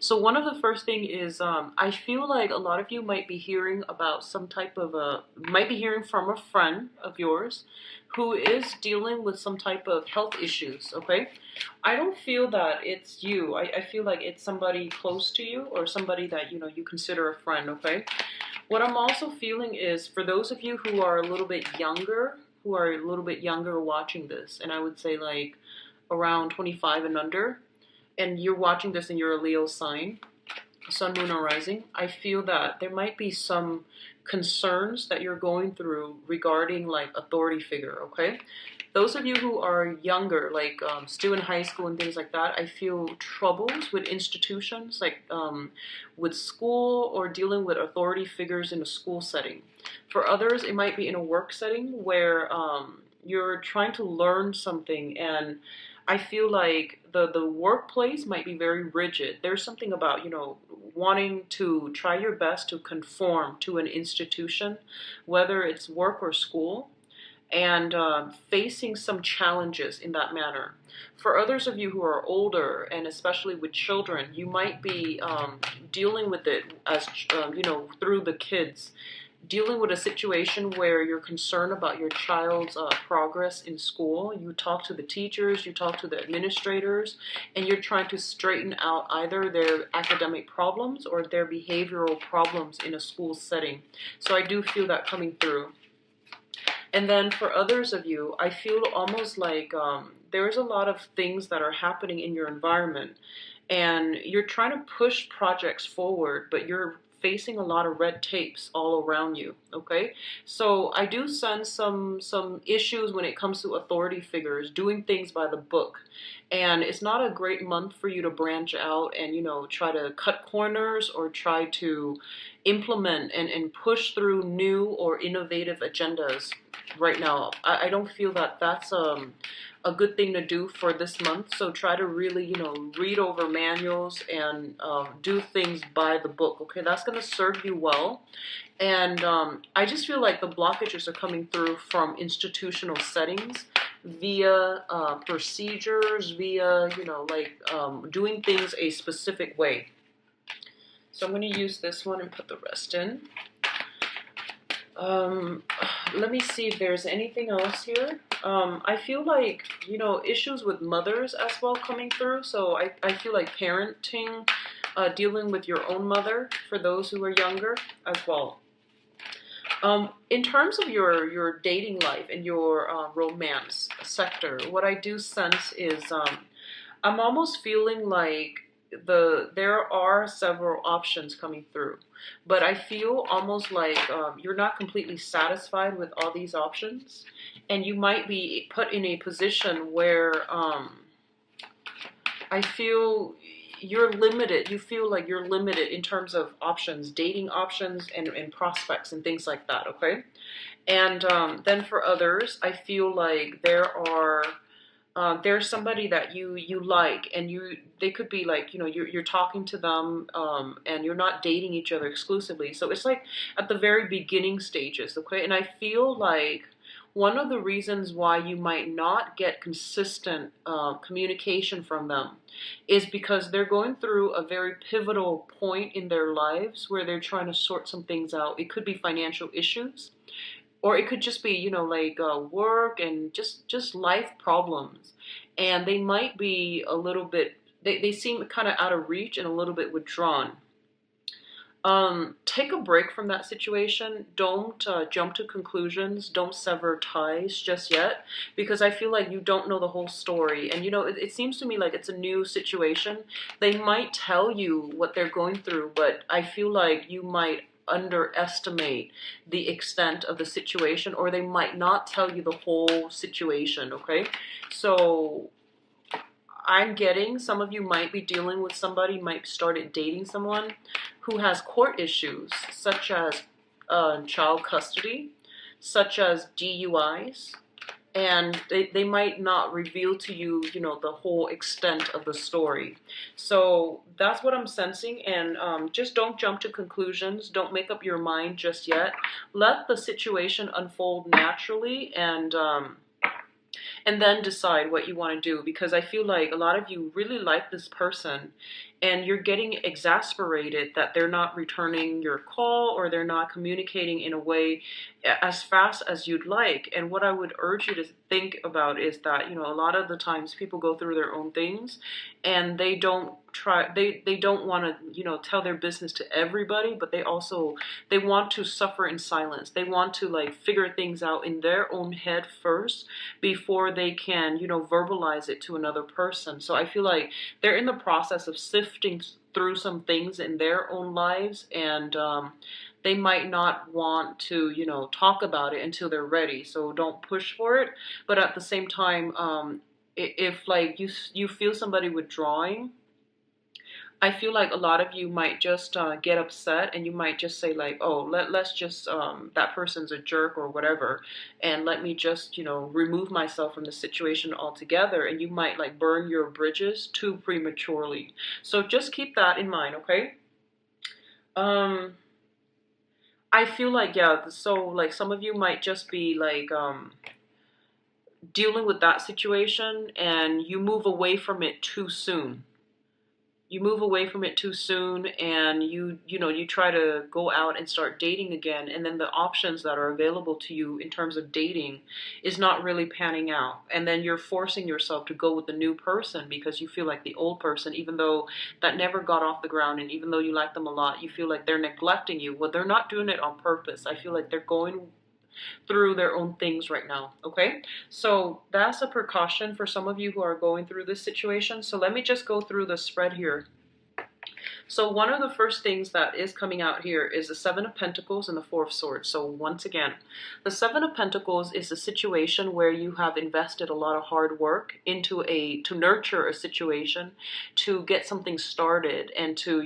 So one of the first thing is I feel like a lot of you might be hearing about some type of might be hearing from a friend of yours who is dealing with some type of health issues, okay? I don't feel that it's you. I feel like it's somebody close to you or somebody that, you consider a friend, okay? What I'm also feeling is for those of you who are a little bit younger watching this, and I would say like around 25 and under, and you're watching this and you're a Leo sign, Sun, Moon, or Rising, I feel that there might be some concerns that you're going through regarding like authority figure, okay? Those of you who are younger, like still in high school and things like that, I feel troubles with institutions, like with school or dealing with authority figures in a school setting. For others, it might be in a work setting where you're trying to learn something, and I feel like the workplace might be very rigid. There's something about, wanting to try your best to conform to an institution, whether it's work or school, and facing some challenges in that manner. For others of you who are older, and especially with children, you might be dealing with it as, through the kids, dealing with a situation where you're concerned about your child's progress in school. You talk to the teachers, you talk to the administrators, and you're trying to straighten out either their academic problems or their behavioral problems in a school setting. So I do feel that coming through. And then for others of you, I feel almost like there's a lot of things that are happening in your environment, and you're trying to push projects forward, but you're facing a lot of red tapes all around you, okay? So I do sense some issues when it comes to authority figures, doing things by the book. And it's not a great month for you to branch out and, try to cut corners or try to implement and push through new or innovative agendas right now. I don't feel that that's a good thing to do for this month. So try to really, read over manuals and do things by the book. Okay, that's going to serve you well. And I just feel like the blockages are coming through from institutional settings via procedures, via, doing things a specific way. So I'm going to use this one and put the rest in. Let me see if there's anything else here. I feel like, issues with mothers as well coming through. So I feel like parenting, dealing with your own mother for those who are younger as well. In terms of your dating life and your romance sector, what I do sense is I'm almost feeling like there are several options coming through, but I feel almost like you're not completely satisfied with all these options, and you might be put in a position where I feel you're limited. You feel like you're limited in terms of options, dating options, and prospects and things like that. Okay, and then for others, I feel like there's somebody that you like, and they could be like, you're talking to them, and you're not dating each other exclusively. So it's like at the very beginning stages, okay? And I feel like one of the reasons why you might not get consistent communication from them is because they're going through a very pivotal point in their lives where they're trying to sort some things out. It could be financial issues, or it could just be, work and just life problems. And they might be a little bit, they seem kind of out of reach and a little bit withdrawn. Take a break from that situation. Don't jump to conclusions. Don't sever ties just yet, because I feel like you don't know the whole story. And, it seems to me like it's a new situation. They might tell you what they're going through, but I feel like you might underestimate the extent of the situation, or they might not tell you the whole situation, okay? So I'm getting some of you might be dealing with somebody, might started dating someone who has court issues, such as child custody, such as DUIs, and they might not reveal to you, the whole extent of the story. So that's what I'm sensing, and just don't jump to conclusions. Don't make up your mind just yet. Let the situation unfold naturally, and then decide what you want to do, because I feel like a lot of you really like this person, and you're getting exasperated that they're not returning your call or they're not communicating in a way as fast as you'd like. And what I would urge you to think about is that, a lot of the times people go through their own things and they don't want to, tell their business to everybody, but they want to suffer in silence. They want to like figure things out in their own head first before they can, verbalize it to another person. So I feel like they're in the process of sifting through some things in their own lives, and they might not want to, talk about it until they're ready. So don't push for it. But at the same time, if like you feel somebody withdrawing, I feel like a lot of you might just get upset, and you might just say like, oh, let's just, that person's a jerk or whatever, and let me just, remove myself from the situation altogether. And you might like burn your bridges too prematurely. So just keep that in mind, okay? Um, I feel like, yeah, so like some of you might just be like, dealing with that situation and you move away from it too soon. You move away from it too soon, and you try to go out and start dating again, and then the options that are available to you in terms of dating is not really panning out, and then you're forcing yourself to go with the new person because you feel like the old person, even though that never got off the ground, and even though you like them a lot, you feel like they're neglecting you. Well, they're not doing it on purpose. I feel like they're going through their own things right now. Okay, so that's a precaution for some of you who are going through this situation. So let me just go through the spread here. So one of the first things that is coming out here is the Seven of Pentacles and the Four of Swords. So once again, the Seven of Pentacles is a situation where you have invested a lot of hard work to nurture a situation, to get something started, and to,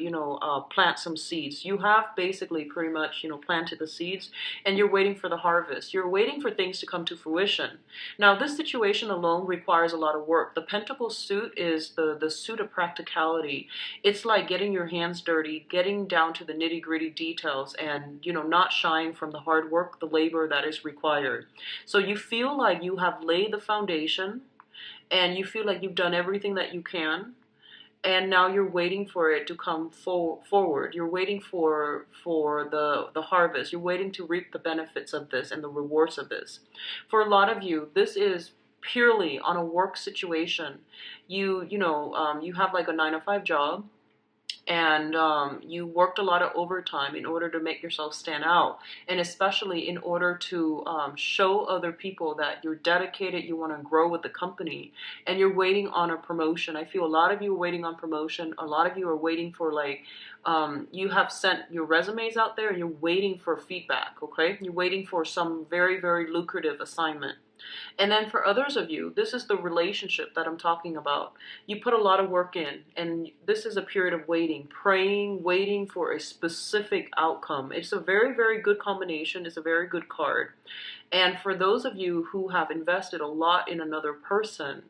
plant some seeds. You have basically pretty much, planted the seeds, and you're waiting for the harvest. You're waiting for things to come to fruition. Now, this situation alone requires a lot of work. The Pentacle suit is the suit of practicality. It's like getting your hands dirty, getting down to the nitty-gritty details, and not shying from the hard work, the labor that is required. So you feel like you have laid the foundation, and you feel like you've done everything that you can, and now you're waiting for it to come forward. You're waiting for the harvest. You're waiting to reap the benefits of this and the rewards of this. For a lot of you, this is purely on a work situation. You have like a 9 to 5 job, and you worked a lot of overtime in order to make yourself stand out, and especially in order to show other people that you're dedicated, you want to grow with the company, and you're waiting on a promotion. I feel a lot of you are waiting on promotion. A lot of you are waiting for like, you have sent your resumes out there and you're waiting for feedback, okay? You're waiting for some very, very lucrative assignment. And then for others of you, this is the relationship that I'm talking about. You put a lot of work in, and this is a period of waiting, praying, waiting for a specific outcome. It's a very, very good combination. It's a very good card. And for those of you who have invested a lot in another person,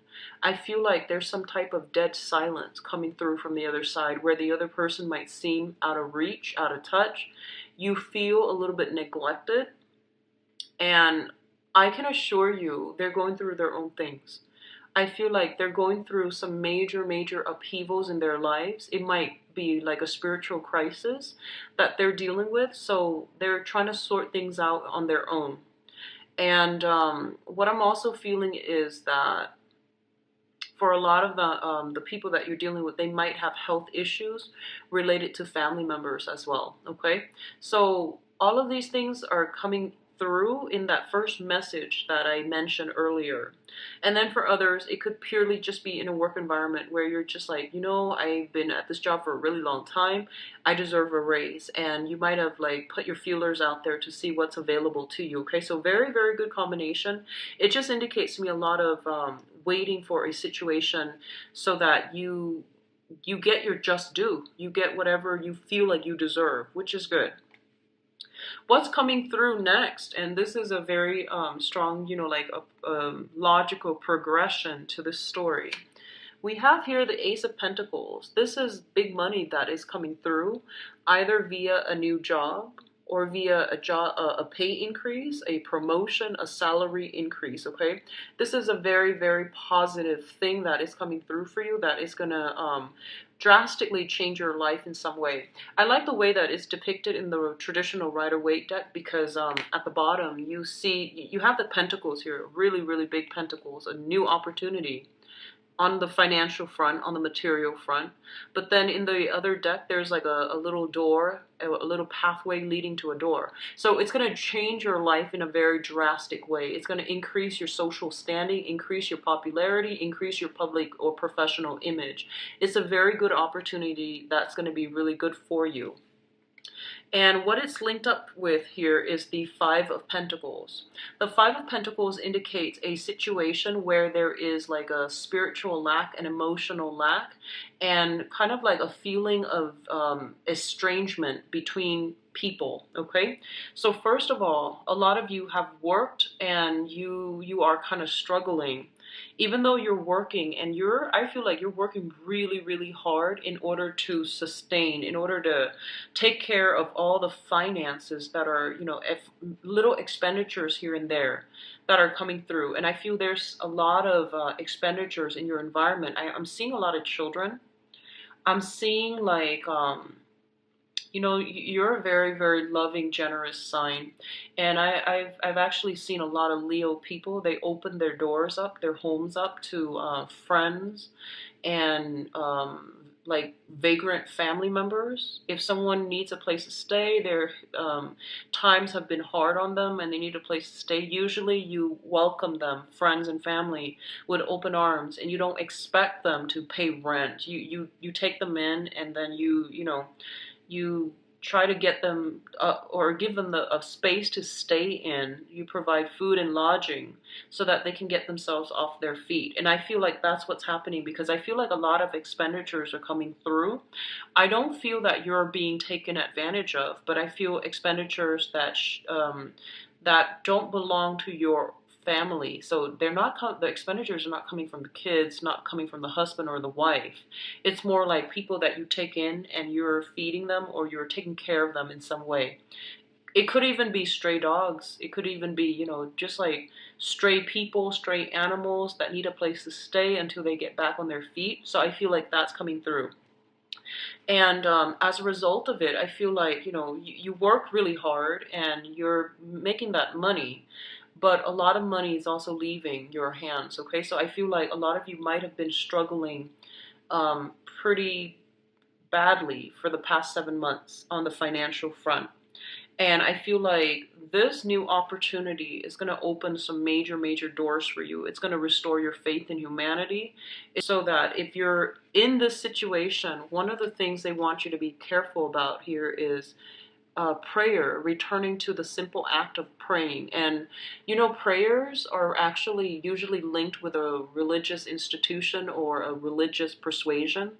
I feel like there's some type of dead silence coming through from the other side, where the other person might seem out of reach, out of touch. You feel a little bit neglected, and I can assure you they're going through their own things. I feel like they're going through some major, major upheavals in their lives. It might be like a spiritual crisis that they're dealing with. So they're trying to sort things out on their own. And what I'm also feeling is that for a lot of the people that you're dealing with, they might have health issues related to family members as well. Okay, so all of these things are coming through in that first message that I mentioned earlier. And then for others, it could purely just be in a work environment where you're just like, I've been at this job for a really long time. I deserve a raise. And you might have like put your feelers out there to see what's available to you. Okay, so very, very good combination. It just indicates to me a lot of waiting for a situation so that you get your just due. You get whatever you feel like you deserve, which is good. What's coming through next, and this is a very strong, like a logical progression to the story. We have here the Ace of Pentacles. This is big money that is coming through, either via a new job or via a pay increase, a promotion, a salary increase, okay? This is a very, very positive thing that is coming through for you, that is going to drastically change your life in some way. I like the way that it's depicted in the traditional Rider-Waite deck because at the bottom you have the pentacles here, really, really big pentacles, a new opportunity on the financial front, on the material front. But then in the other deck, there's like a little door, a little pathway leading to a door. So it's going to change your life in a very drastic way. It's going to increase your social standing, increase your popularity, increase your public or professional image. It's a very good opportunity that's going to be really good for you. And what it's linked up with here is the Five of Pentacles. The Five of Pentacles indicates a situation where there is like a spiritual lack, an emotional lack, and kind of like a feeling of estrangement between people. Okay, so first of all, a lot of you have worked and you are kind of struggling. Even though you're working and I feel like you're working really, really hard in order to sustain, in order to take care of all the finances that are, little expenditures here and there that are coming through. And I feel there's a lot of expenditures in your environment. I'm seeing a lot of children. I'm seeing like, you're a very, very loving, generous sign. And I've actually seen a lot of Leo people. They open their doors up, their homes up to friends and like vagrant family members. If someone needs a place to stay, their times have been hard on them and they need a place to stay, usually you welcome them, friends and family, with open arms, and you don't expect them to pay rent. You take them in, and then you try to get them or give them a space to stay in. You provide food and lodging so that they can get themselves off their feet. And I feel like that's what's happening, because I feel like a lot of expenditures are coming through. I don't feel that you're being taken advantage of, but I feel expenditures that don't belong to your family. So the expenditures are not coming from the kids, not coming from the husband or the wife. It's more like people that you take in and you're feeding them or you're taking care of them in some way. It could even be stray dogs. It could even be, just like stray people, stray animals that need a place to stay until they get back on their feet. So I feel like that's coming through. And as a result of it, I feel like, you work really hard and you're making that money, but a lot of money is also leaving your hands, okay? So I feel like a lot of you might have been struggling pretty badly for the past 7 months on the financial front. And I feel like this new opportunity is going to open some major, major doors for you. It's going to restore your faith in humanity. So that if you're in this situation, one of the things they want you to be careful about here is prayer, returning to the simple act of praying. And prayers are actually usually linked with a religious institution or a religious persuasion,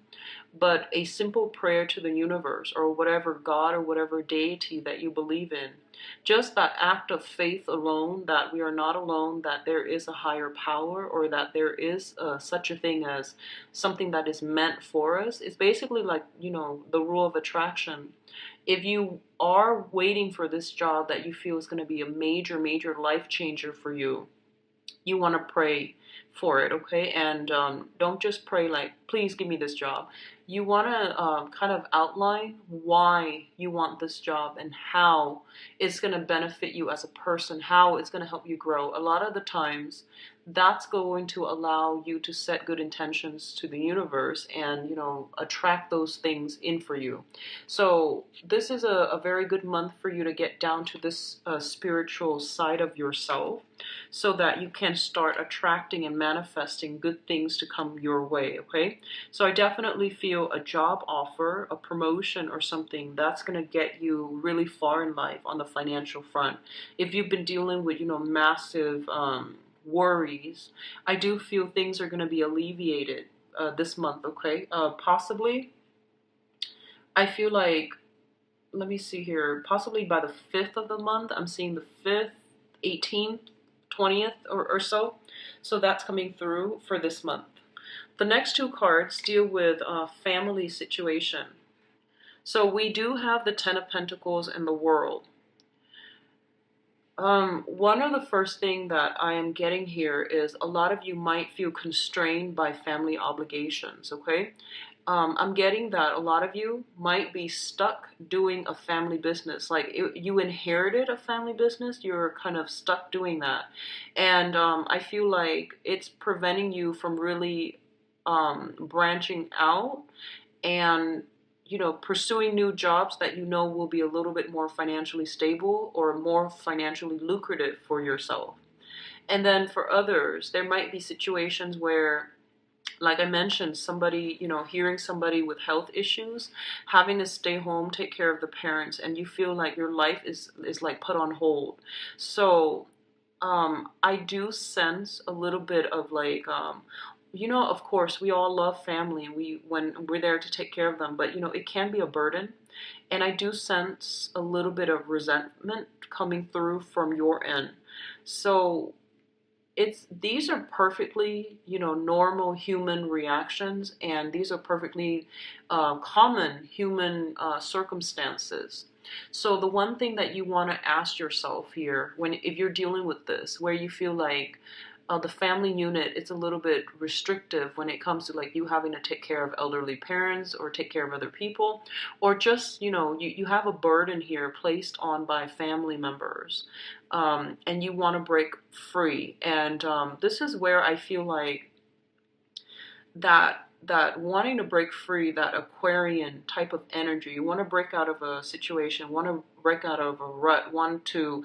but a simple prayer to the universe or whatever God or whatever deity that you believe in, just that act of faith alone, that we are not alone, that there is a higher power, or that there is such a thing as something that is meant for us, is basically like, the rule of attraction. If you are waiting for this job that you feel is going to be a major, major life changer for you, you want to pray for it, okay? And don't just pray like, please give me this job. You want to kind of outline why you want this job and how it's going to benefit you as a person, how it's going to help you grow. A lot of the times, that's going to allow you to set good intentions to the universe and, attract those things in for you. So this is a very good month for you to get down to this spiritual side of yourself so that you can start attracting and manifesting good things to come your way, okay? So I definitely feel a job offer, a promotion or something that's going to get you really far in life on the financial front. If you've been dealing with, massive worries, I do feel things are going to be alleviated this month, okay? Possibly, I feel like, let me see here, possibly by the 5th of the month, I'm seeing the 5th, 18th, 20th or so. So that's coming through for this month. The next two cards deal with a family situation. So we do have the Ten of Pentacles and the World. One of the first thing that I am getting here is a lot of you might feel constrained by family obligations, okay? I'm getting that a lot of you might be stuck doing a family business. Like you inherited a family business, you're kind of stuck doing that. And I feel like it's preventing you from really branching out and pursuing new jobs that will be a little bit more financially stable or more financially lucrative for yourself. And then for others, there might be situations where, like I mentioned, somebody, hearing somebody with health issues, having to stay home, take care of the parents, and you feel like your life is like put on hold. So I do sense a little bit of like, of course, we all love family, and when we're there to take care of them, but it can be a burden, and I do sense a little bit of resentment coming through from your end. So these are perfectly normal human reactions, and these are perfectly common human circumstances. So the one thing that you want to ask yourself here, if you're dealing with this, where you feel like the family unit, it's a little bit restrictive when it comes to like you having to take care of elderly parents or take care of other people, or just you have a burden here placed on by family members, and you want to break free. And this is where I feel like that wanting to break free, that Aquarian type of energy, you want to break out of a situation, want to break out of a rut, want to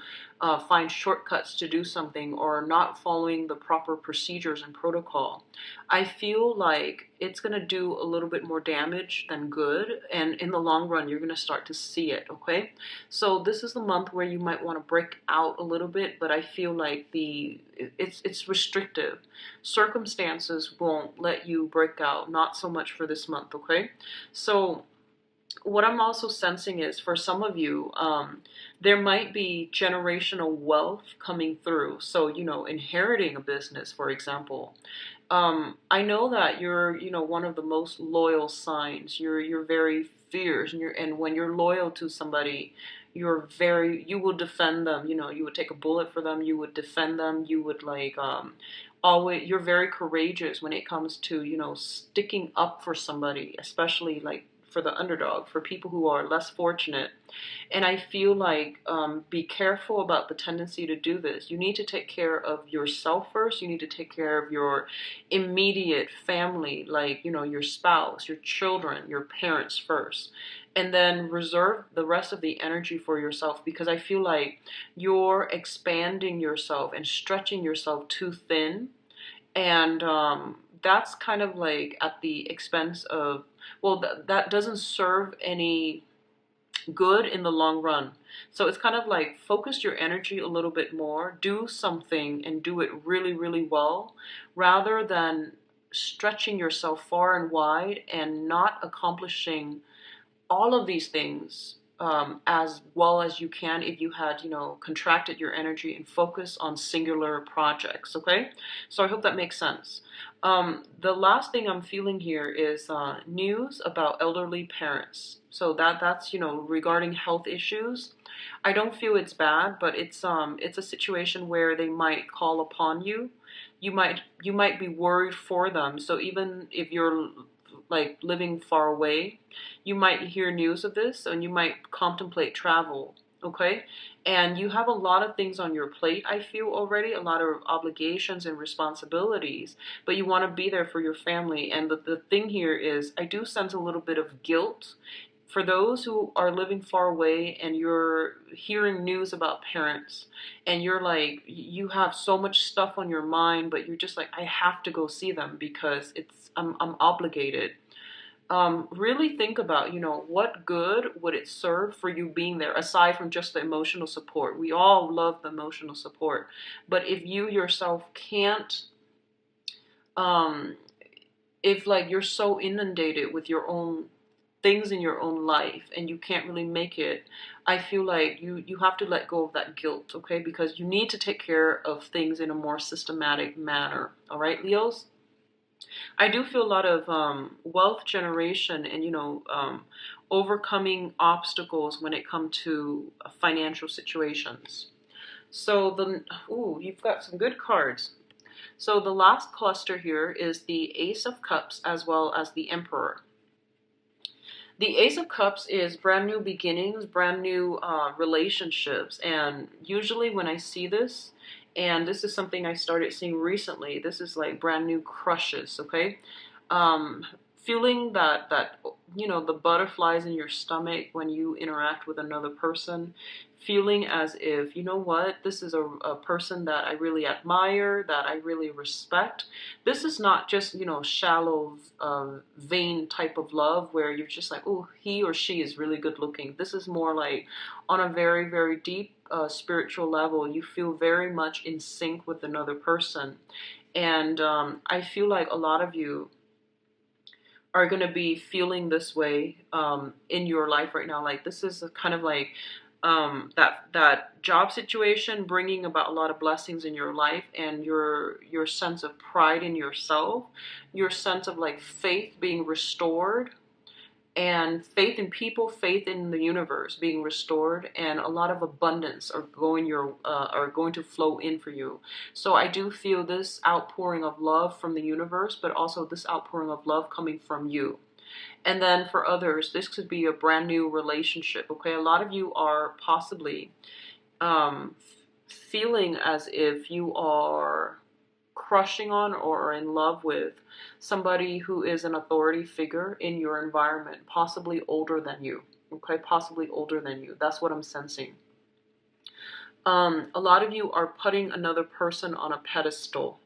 find shortcuts to do something, or not following the proper procedures and protocol. I feel like it's going to do a little bit more damage than good, and in the long run you're going to start to see it. Okay, so this is the month where you might want to break out a little bit, but I feel like it's restrictive. Circumstances won't let you break out, not so much for this month. Okay, so what I'm also sensing is, for some of you, there might be generational wealth coming through. So, inheriting a business, for example. I know that you're, one of the most loyal signs. You're very fierce, and when you're loyal to somebody, you will defend them. You would take a bullet for them. You would defend them. You would like, always. You're very courageous when it comes to, sticking up for somebody, especially like for the underdog, for people who are less fortunate. And I feel like, be careful about the tendency to do this. You need to take care of yourself first. You need to take care of your immediate family, like, your spouse, your children, your parents first. And then reserve the rest of the energy for yourself, because I feel like you're expanding yourself and stretching yourself too thin. And that's kind of like at the expense of, well, that doesn't serve any good in the long run. So it's kind of like, focus your energy a little bit more, do something and do it really, really well, rather than stretching yourself far and wide and not accomplishing all of these things as well as you can if you had, contracted your energy and focus on singular projects. Okay, so I hope that makes sense. The last thing I'm feeling here is news about elderly parents. So that's regarding health issues. I don't feel it's bad, but it's a situation where they might call upon you. You might be worried for them. So even if you're like living far away, you might hear news of this and you might contemplate travel. Okay, and you have a lot of things on your plate, I feel already, a lot of obligations and responsibilities, but you want to be there for your family. And the thing here is, I do sense a little bit of guilt for those who are living far away, and you're hearing news about parents, and you're like, you have so much stuff on your mind, but you're just like, I have to go see them because I'm obligated. Really think about, what good would it serve for you being there, aside from just the emotional support. We all love the emotional support, but if you yourself can't, um, if like you're so inundated with your own things in your own life and you can't really make it, I feel like you have to let go of that guilt. Okay, because you need to take care of things in a more systematic manner. All right, Leos. I do feel a lot of wealth generation and, overcoming obstacles when it comes to financial situations. So you've got some good cards. So the last cluster here is the Ace of Cups as well as the Emperor. The Ace of Cups is brand new beginnings, brand new relationships. And usually when I see this, and this is something I started seeing recently, this is like brand new crushes, okay? Um, Feeling that the butterflies in your stomach when you interact with another person, feeling as if, you know what, this is a person that I really admire, that I really respect. This is not just, shallow, vain type of love where you're just like, oh, he or she is really good looking. This is more like on a very, very deep spiritual level. You feel very much in sync with another person. And I feel like a lot of you are going to be feeling this way in your life right now. Like this is a kind of like that job situation bringing about a lot of blessings in your life, and your sense of pride in yourself, your sense of like faith being restored, and faith in people, faith in the universe being restored, and a lot of abundance are going to flow in for you. So I do feel this outpouring of love from the universe, but also this outpouring of love coming from you. And then for others, this could be a brand new relationship. Okay, a lot of you are possibly um, feeling as if you are crushing on or in love with somebody who is an authority figure in your environment, possibly older than you. Okay, possibly older than you. That's what I'm sensing. A lot of you are putting another person on a pedestal.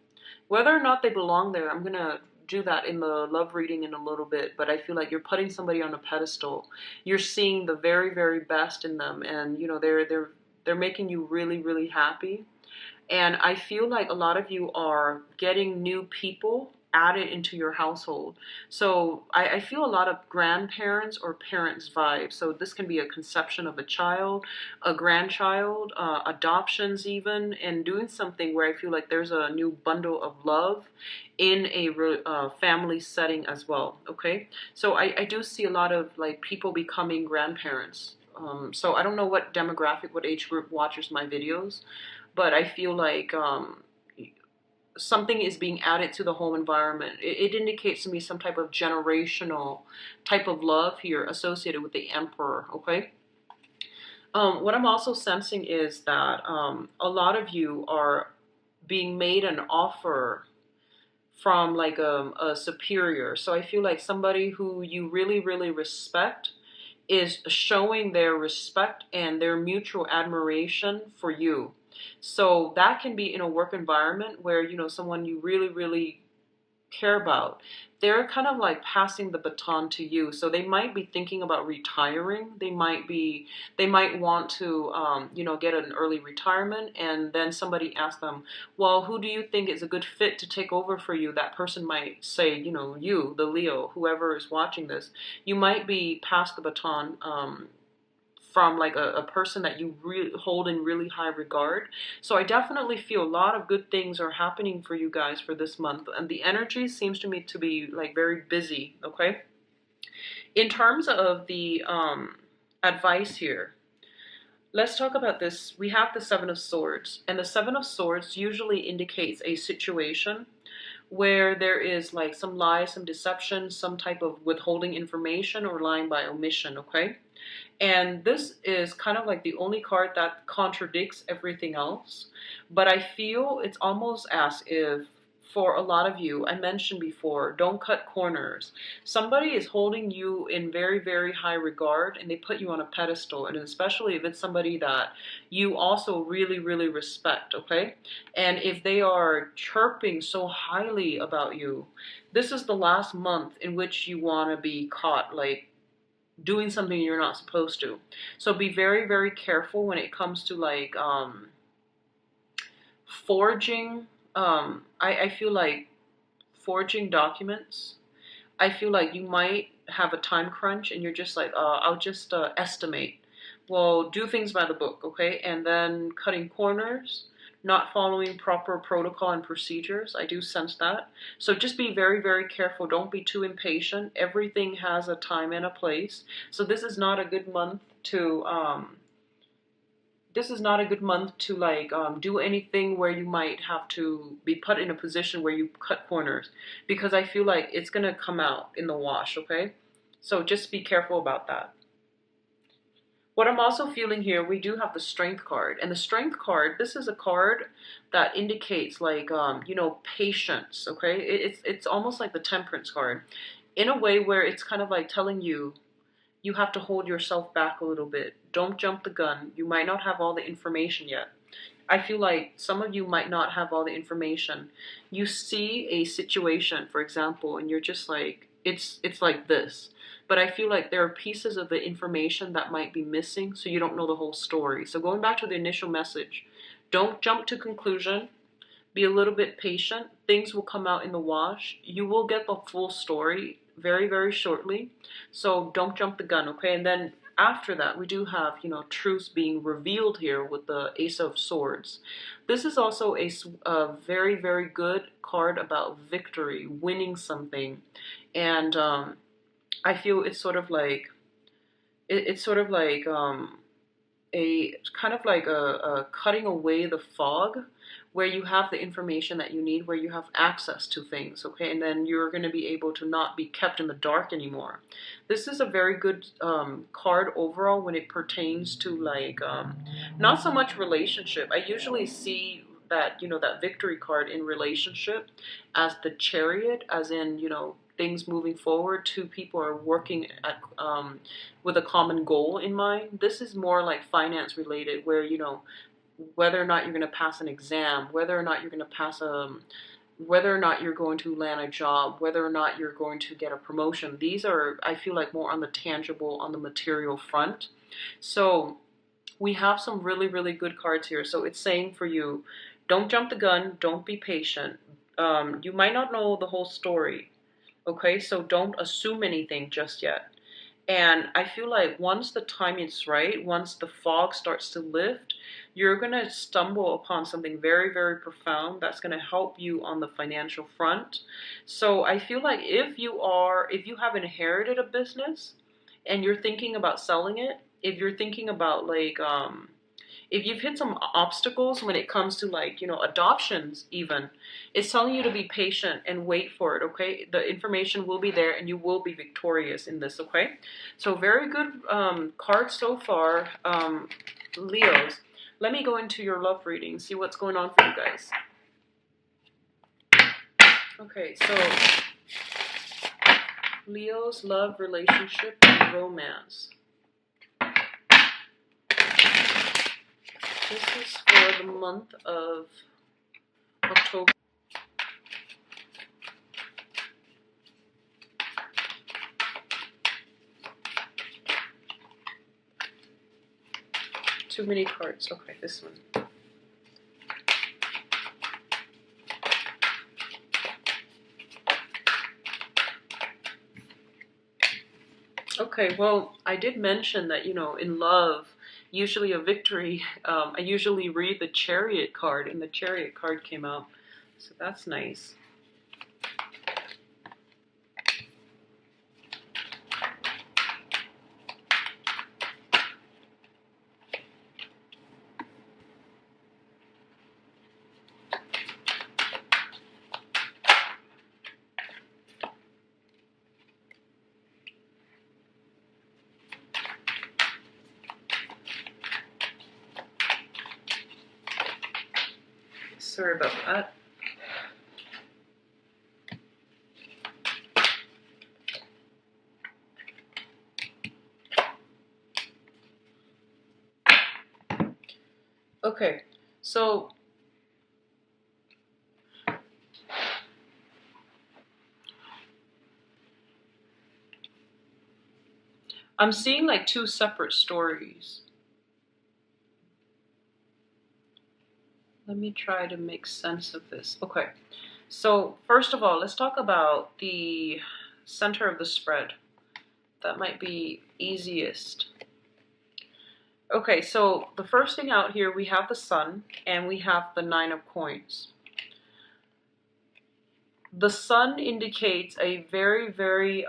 Whether or not they belong there, I'm going to do that in the love reading in a little bit, but I feel like you're putting somebody on a pedestal. You're seeing the very, very best in them, and they're making you really, really happy. And I feel like a lot of you are getting new people added into your household. So I feel a lot of grandparents or parents vibes. So this can be a conception of a child, a grandchild, adoptions even, and doing something where I feel like there's a new bundle of love in a family setting as well. Okay, so I do see a lot of like people becoming grandparents. So I don't know what demographic, what age group watches my videos, but I feel like something is being added to the home environment. It indicates to me some type of generational type of love here associated with the emperor, okay? What I'm also sensing is that a lot of you are being made an offer from like a superior. So I feel like somebody who you really, really respect is showing their respect and their mutual admiration for you. So that can be in a work environment where, someone you really, really care about, they're kind of like passing the baton to you. So they might be thinking about retiring. They might want to, get an early retirement. And then somebody asks them, well, who do you think is a good fit to take over for you? That person might say, you, the Leo, whoever is watching this, you might be passed the baton, from like a person that you hold in really high regard. So I definitely feel a lot of good things are happening for you guys for this month, and the energy seems to me to be like very busy. Okay, in terms of the advice here, let's talk about this. We have the Seven of Swords, and the Seven of Swords usually indicates a situation where there is like some lie, some deception, some type of withholding information or lying by omission. Okay, and this is kind of like the only card that contradicts everything else. But I feel it's almost as if, for a lot of you, I mentioned before, don't cut corners. Somebody is holding you in very, very high regard, and they put you on a pedestal. And especially if it's somebody that you also really, really respect, okay? And if they are chirping so highly about you, this is the last month in which you want to be caught, like, doing something you're not supposed to. So be very, very careful when it comes to like forging. I feel like forging documents. I feel like you might have a time crunch and you're just like, I'll just estimate. Well, do things by the book, okay? And then cutting corners, not following proper protocol and procedures. I do sense that. So just be very, very careful. Don't be too impatient. Everything has a time and a place. So this is not a good month to like do anything where you might have to be put in a position where you cut corners, because I feel like it's gonna come out in the wash, okay? So just be careful about that. What I'm also feeling here, we do have the Strength card. And the Strength card, this is a card that indicates like, patience, okay? It's almost like the Temperance card in a way where it's kind of like telling you, you have to hold yourself back a little bit. Don't jump the gun. You might not have all the information yet. I feel like some of you might not have all the information. You see a situation, for example, and you're just like, it's like this. But I feel like there are pieces of the information that might be missing, so you don't know the whole story. So going back to the initial message, don't jump to conclusion. Be a little bit patient. Things will come out in the wash. You will get the full story very, very shortly. So don't jump the gun, okay? And then after that, we do have, truths being revealed here with the Ace of Swords. This is also a very, very good card about victory, winning something. And I feel it's sort of like, it's sort of like a kind of like a cutting away the fog, where you have the information that you need, where you have access to things, okay? And then you're going to be able to not be kept in the dark anymore. This is a very good card overall when it pertains to like, not so much relationship. I usually see that, that victory card in relationship as the Chariot, as in, things moving forward. Two people are working at with a common goal in mind. This is more like finance related, where whether or not you're going to pass an exam, whether or not you're going to pass whether or not you're going to land a job, whether or not you're going to get a promotion. These are, I feel like, more on the tangible, on the material front. So we have some really, really good cards here. So it's saying for you, don't jump the gun, don't be patient. You might not know the whole story, okay? So don't assume anything just yet. And I feel like once the time is right, once the fog starts to lift, you're going to stumble upon something very, very profound that's going to help you on the financial front. So I feel like if you have inherited a business and you're thinking about selling it, if you're thinking about like, if you've hit some obstacles when it comes to like, adoptions even, it's telling you to be patient and wait for it, okay? The information will be there and you will be victorious in this, okay? So very good cards so far, Leos. Let me go into your love reading, see what's going on for you guys. Okay, so Leo's love, relationship, and romance. This is for the month of October. Too many cards. Okay, this one. Okay, well, I did mention that, in love, usually a victory, I usually read the Chariot card, and the Chariot card came out. So that's nice. Sorry about that. Okay, so I'm seeing like two separate stories. Let me try to make sense of this. Okay, so first of all, let's talk about the center of the spread. That might be easiest. Okay, so the first thing out here, we have the Sun and we have the Nine of Coins. The Sun indicates a very, very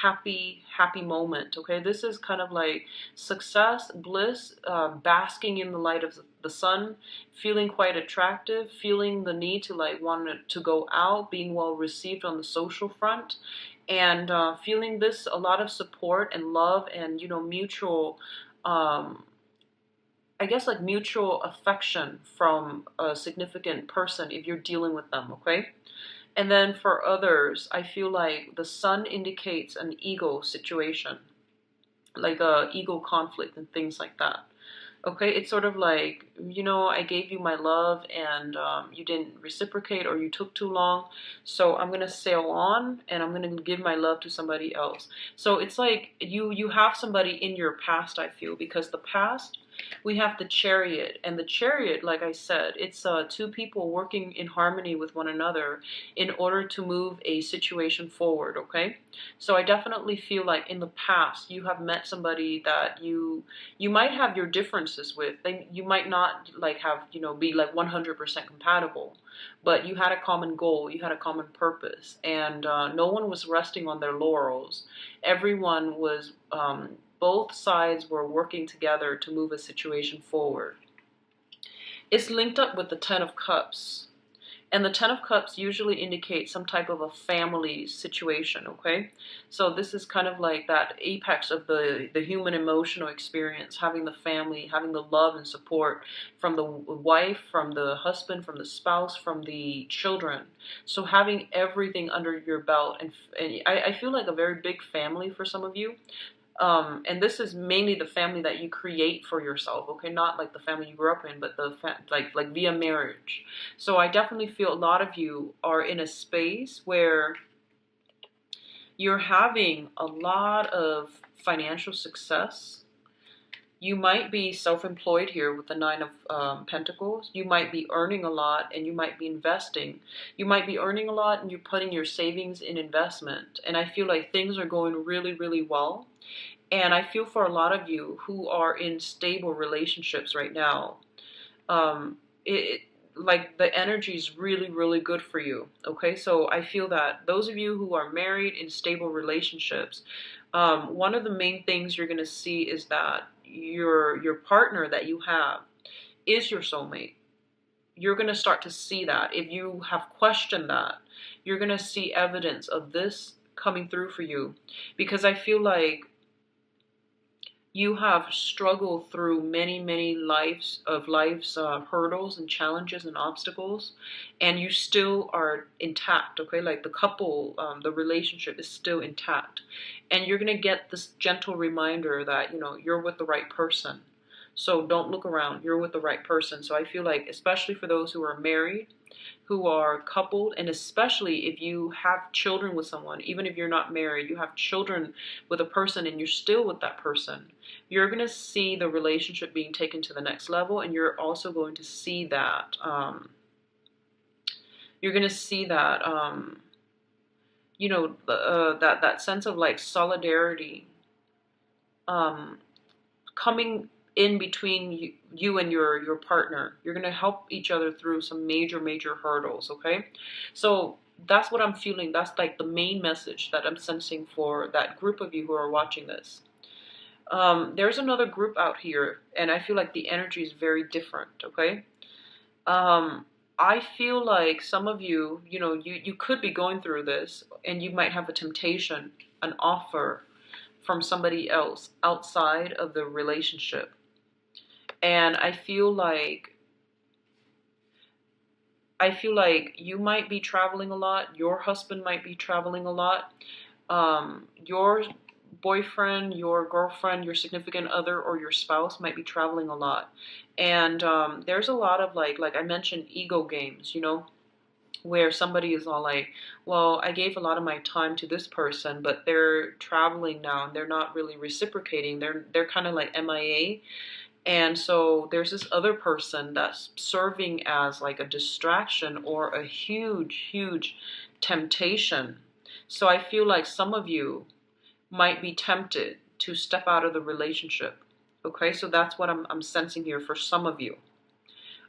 happy moment, okay? This is kind of like success, bliss, basking in the light of the sun, feeling quite attractive, feeling the need to like want to go out, being well received on the social front. and feeling this a lot of support and love and mutual, um, I guess like mutual affection from a significant person if you're dealing with them, okay? And then for others, I feel like the sun indicates an ego situation, like a ego conflict and things like that. Okay, it's sort of like, I gave you my love and you didn't reciprocate or you took too long. So I'm going to sail on and I'm going to give my love to somebody else. So it's like you have somebody in your past, I feel, because the past, we have the chariot. And the chariot, like I said, it's two people working in harmony with one another in order to move a situation forward, okay? So I definitely feel like in the past, you have met somebody that you might have your differences with. You might not like have, be like 100% compatible, but you had a common goal, you had a common purpose, and no one was resting on their laurels. Everyone was, both sides were working together to move a situation forward. It's linked up with the Ten of Cups. And the Ten of Cups usually indicates some type of a family situation, okay? So this is kind of like that apex of the human emotional experience, having the family, having the love and support from the wife, from the husband, from the spouse, from the children. So having everything under your belt, and I feel like a very big family for some of you. And this is mainly the family that you create for yourself, okay? Not like the family you grew up in, but like via marriage. So I definitely feel a lot of you are in a space where you're having a lot of financial success. You might be self-employed here with the Nine of Pentacles. You might be earning a lot and you might be investing. You might be earning a lot and you're putting your savings in investment. And I feel like things are going really, really well. And I feel for a lot of you who are in stable relationships right now, um, it like the energy is really, really good for you. Okay, so I feel that those of you who are married in stable relationships, one of the main things you're going to see is that your partner that you have is your soulmate. You're going to start to see that. If you have questioned that, you're going to see evidence of this coming through for you, because I feel like you have struggled through many, many life's hurdles and challenges and obstacles, and you still are intact, okay? Like the couple, the relationship is still intact. And you're going to get this gentle reminder that, you're with the right person. So don't look around, you're with the right person. So I feel like, especially for those who are married, who are coupled, and especially if you have children with someone, even if you're not married, you have children with a person and you're still with that person, you're going to see the relationship being taken to the next level. And you're also going to see that, you're going to see that, that sense of like solidarity, coming in between you and your partner. You're going to help each other through some major, major hurdles, okay? So that's what I'm feeling. That's like the main message that I'm sensing for that group of you who are watching this. There's another group out here, and I feel like the energy is very different, okay? I feel like some of you, you could be going through this, and you might have a temptation, an offer from somebody else outside of the relationship. And I feel like you might be traveling a lot. Your husband might be traveling a lot. Your boyfriend, your girlfriend, your significant other, or your spouse might be traveling a lot. And there's a lot of like I mentioned, ego games, where somebody is all like, well, I gave a lot of my time to this person, but they're traveling now and they're not really reciprocating. They're kind of like MIA. And so there's this other person that's serving as like a distraction or a huge, huge temptation. So I feel like some of you might be tempted to step out of the relationship. Okay, so that's what I'm sensing here for some of you.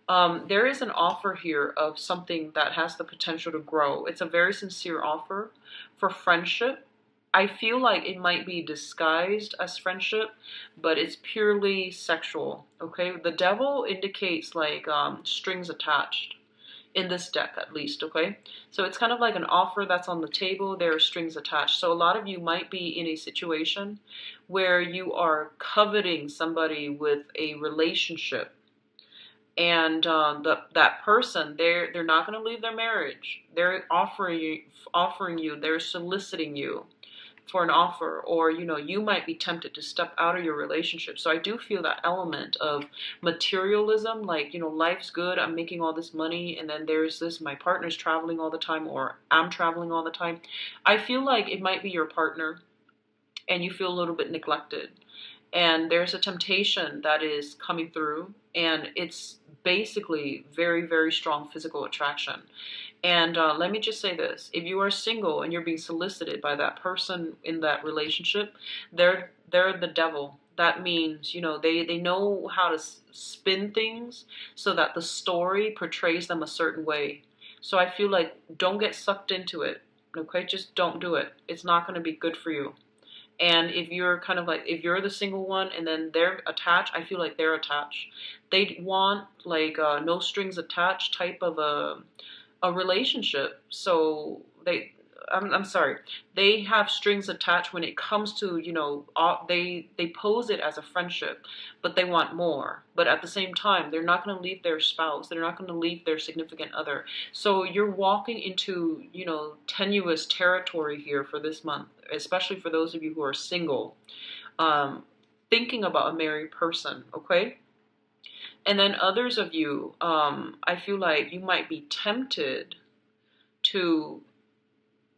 There is an offer here of something that has the potential to grow. It's a very sincere offer for friendship. I feel like it might be disguised as friendship, but it's purely sexual, okay? The devil indicates like strings attached. in this deck at least, okay? So it's kind of like an offer that's on the table. There are strings attached. So a lot of you might be in a situation where you are coveting somebody with a relationship, and that person, they're not going to leave their marriage. They're offering you, they're soliciting you for an offer, or you might be tempted to step out of your relationship. So I do feel that element of materialism, like life's good, I'm making all this money, and then there's this, my partner's traveling all the time, or I'm traveling all the time. I feel like it might be your partner and you feel a little bit neglected, and there's a temptation that is coming through, and it's basically very, very strong physical attraction. And let me just say this: if you are single and you're being solicited by that person in that relationship, they're the devil. That means they know how to spin things so that the story portrays them a certain way. So I feel like, don't get sucked into it. Okay, just don't do it. It's not going to be good for you. And if you're kind of like, if you're the single one and then they're attached, I feel like they're attached. They want like no strings attached type of a relationship. So I'm sorry, they have strings attached when it comes to, they pose it as a friendship, but they want more. But at the same time, they're not going to leave their spouse. They're not going to leave their significant other. So you're walking into, tenuous territory here for this month, especially for those of you who are single, thinking about a married person, okay? And then others of you, I feel like you might be tempted to,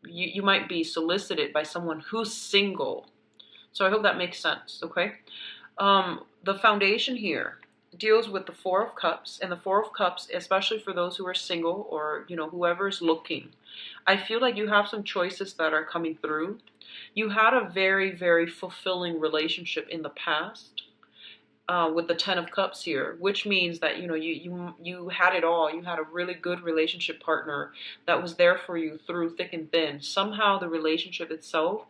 you might be solicited by someone who's single. So I hope that makes sense, okay? The foundation here deals with the Four of Cups, and the Four of Cups, especially for those who are single, or whoever's looking. I feel like you have some choices that are coming through. You had a very, very fulfilling relationship in the past. With the Ten of Cups here, which means that you had it all. You had a really good relationship partner that was there for you through thick and thin. Somehow the relationship itself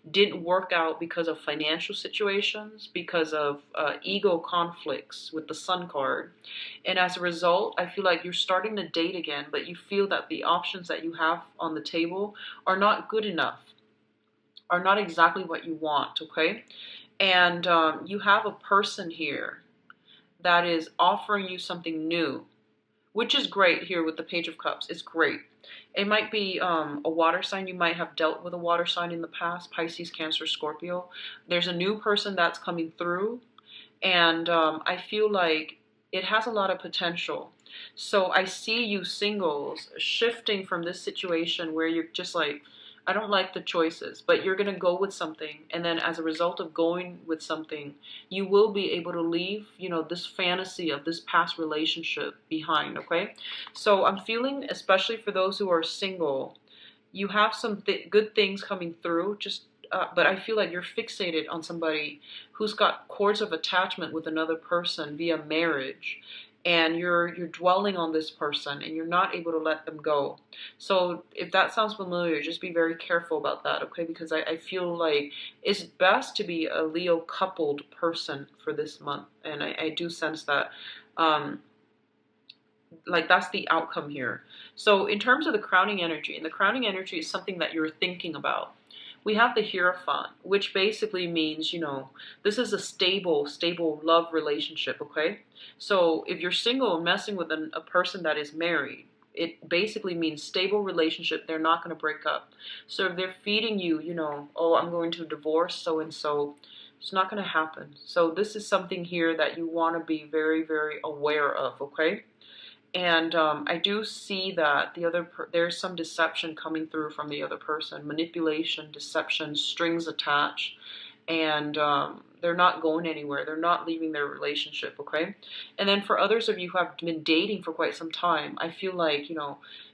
didn't work out because of financial situations, because of ego conflicts with the Sun card, and as a result, I feel like you're starting to date again, but you feel that the options that you have on the table are not good enough, are not exactly what you want, okay? And you have a person here that is offering you something new, which is great here with the Page of Cups. It's great. It might be a water sign. You might have dealt with a water sign in the past, Pisces, Cancer, Scorpio. There's a new person that's coming through, and I feel like it has a lot of potential. So I see you singles shifting from this situation where you're just like, I don't like the choices, but you're going to go with something. And then as a result of going with something, you will be able to leave, this fantasy of this past relationship behind, okay? So I'm feeling, especially for those who are single, you have some good things coming through, but I feel like you're fixated on somebody who's got cords of attachment with another person via marriage. And you're dwelling on this person and you're not able to let them go. So if that sounds familiar, just be very careful about that, okay? Because I feel like it's best to be a Leo coupled person for this month. And I do sense that, like, that's the outcome here. So in terms of the crowning energy, and the crowning energy is something that you're thinking about. We have the Hierophant, which basically means, this is a stable love relationship, okay? So if you're single and messing with a person that is married, it basically means stable relationship. They're not going to break up. So if they're feeding you, oh, I'm going to divorce so-and-so, it's not going to happen. So this is something here that you want to be very, very aware of, okay? And I do see that there's some deception coming through from the other person. Manipulation, deception, strings attached. And they're not going anywhere. They're not leaving their relationship, okay? And then for others of you who have been dating for quite some time, I feel like,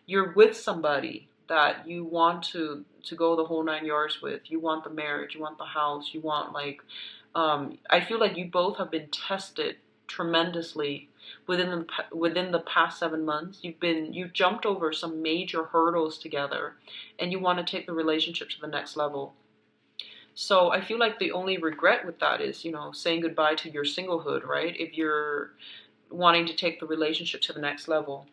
you're with somebody that you want to go the whole 9 yards with. You want the marriage. You want the house. You want, like, I feel like you both have been tested tremendously within the past 7 months. You've jumped over some major hurdles together, and you want to take the relationship to the next level. So I feel like the only regret with that is, saying goodbye to your singlehood, right? If you're wanting to take the relationship to the next level.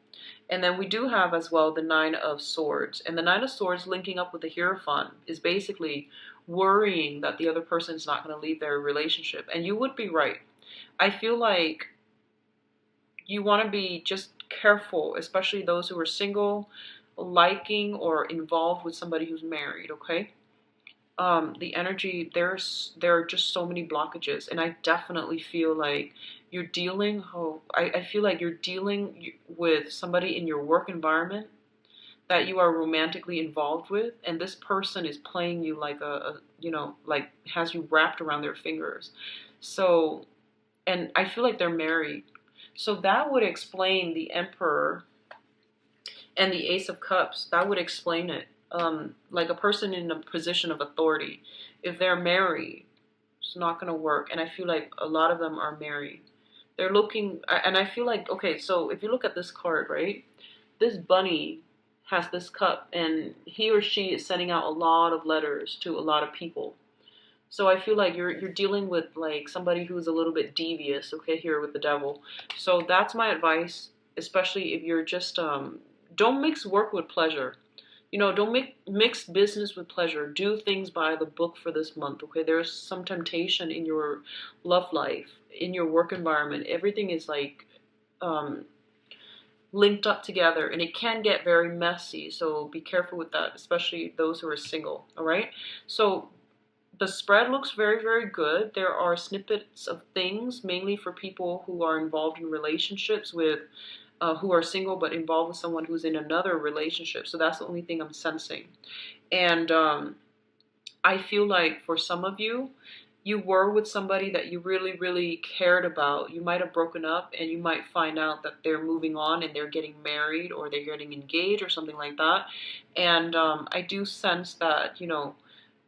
And then we do have as well the Nine of Swords. And the Nine of Swords linking up with the Hierophant is basically worrying that the other person is not going to leave their relationship. And you would be right. I feel like you want to be just careful, especially those who are single, liking or involved with somebody who's married, okay? The energy, there are just so many blockages, and I definitely feel like you're dealing, I feel like you're dealing with somebody in your work environment that you are romantically involved with, and this person is playing you like like has you wrapped around their fingers. So, and I feel like they're married. So that would explain the Emperor and the Ace of Cups. That would explain it. Like a person in a position of authority, if they're married, it's not going to work. And I feel like a lot of them are married. They're looking, and I feel like, okay, so if you look at this card, right? This bunny has this cup, and he or she is sending out a lot of letters to a lot of people. So I feel like you're dealing with like somebody who's a little bit devious, okay, here with the devil. So that's my advice, especially if you're just don't mix work with pleasure. Don't mix business with pleasure. Do things by the book for this month, okay? There's some temptation in your love life, in your work environment. Everything is like um, linked up together, and it can get very messy. So be careful with that, especially those who are single, all right? So the spread looks very, very good. There are snippets of things, mainly for people who are involved in relationships with who are single but involved with someone who's in another relationship. So that's the only thing I'm sensing. And I feel like for some of you, you were with somebody that you really, really cared about. You might have broken up, and you might find out that they're moving on and they're getting married or they're getting engaged or something like that. And I do sense that,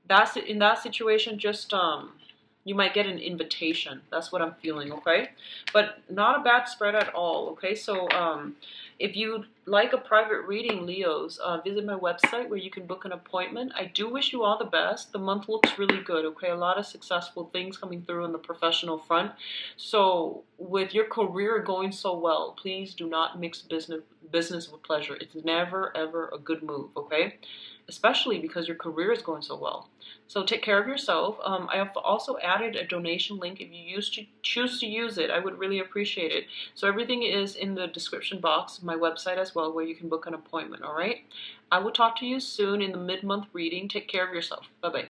that's in that situation, just you might get an invitation. That's what I'm feeling, okay? But not a bad spread at all, okay? So if you like a private reading, Leos, visit my website where you can book an appointment. I do wish you all the best. The month looks really good, okay? A lot of successful things coming through on the professional front. So with your career going so well, please do not mix business with pleasure. It's never, ever a good move, okay? Especially because your career is going so well. So take care of yourself. I have also added a donation link. If you choose to use it, I would really appreciate it. So everything is in the description box, my website as well, where you can book an appointment, all right? I will talk to you soon in the mid-month reading. Take care of yourself. Bye-bye.